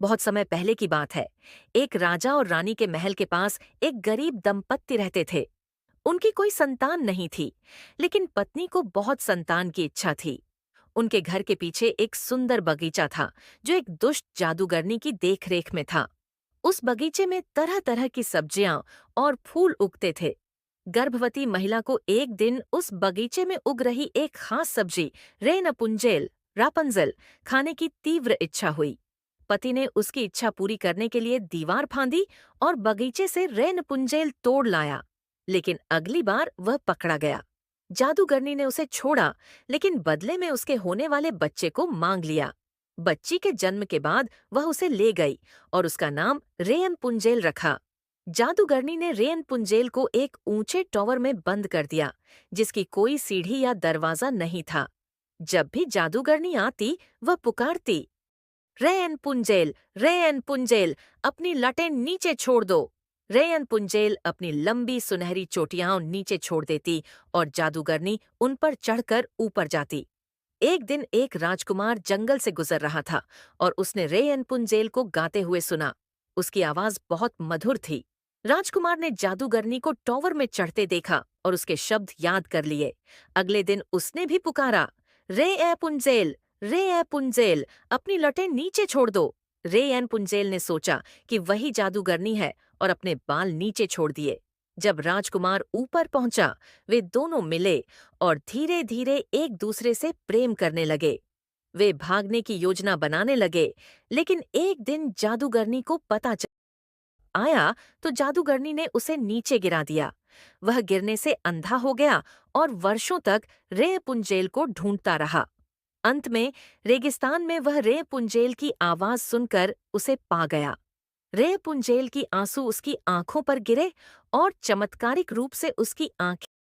बहुत समय पहले की बात है। एक राजा और रानी के महल के पास एक गरीब दंपत्ति रहते थे। उनकी कोई संतान नहीं थी, लेकिन पत्नी को बहुत संतान की इच्छा थी। उनके घर के पीछे एक सुंदर बगीचा था, जो एक दुष्ट जादूगरनी की देखरेख में था। उस बगीचे में तरह तरह की सब्जियां और फूल उगते थे। गर्भवती महिला को एक दिन उस बगीचे में उग रही एक खास सब्जी रेनपुंजेल रापंजल खाने की तीव्र इच्छा हुई। पति ने उसकी इच्छा पूरी करने के लिए दीवार फांदी और बगीचे से रेनपुंजेल तोड़ लाया। लेकिन अगली बार वह पकड़ा गया। जादूगरनी ने उसे छोड़ा, लेकिन बदले में उसके होने वाले बच्चे को मांग लिया। बच्ची के जन्म के बाद वह उसे ले गई और उसका नाम रेयन पुंजेल रखा। जादूगरनी ने रेयन पुंजेल को एक ऊंचे टॉवर में बंद कर दिया, जिसकी कोई सीढ़ी या दरवाजा नहीं था। जब भी जादूगरनी आती, वह पुकारती, रेयन पुंजेल, रेयन पुंजेल, अपनी लटें नीचे छोड़ दो। रेयन पुंजेल अपनी लंबी सुनहरी चोटियां नीचे छोड़ देती और जादूगरनी उन पर चढ़कर ऊपर जाती। एक दिन एक राजकुमार जंगल से गुजर रहा था और उसने रेयन पुंजेल को गाते हुए सुना। उसकी आवाज बहुत मधुर थी। राजकुमार ने जादूगरनी को टॉवर में चढ़ते देखा और उसके शब्द याद कर लिए। अगले दिन उसने भी पुकारा, रे ए पुंजेल, रे ए पुंजेल, अपनी लटें नीचे छोड़ दो। रे एन पुंजेल ने सोचा कि वही जादूगरनी है और अपने बाल नीचे छोड़ दिए। जब राजकुमार ऊपर पहुंचा, वे दोनों मिले और धीरे धीरे एक दूसरे से प्रेम करने लगे। वे भागने की योजना बनाने लगे, लेकिन एक दिन जादूगरनी को पता आया तो जादूगरनी ने उसे नीचे गिरा दिया। वह गिरने से अंधा हो गया और वर्षों तक रे पुंजेल को ढूंढता रहा। अंत में रेगिस्तान में वह रे पुंजेल की आवाज सुनकर उसे पा गया। रे पुंजेल की आंसू उसकी आंखों पर गिरे और चमत्कारिक रूप से उसकी आंखें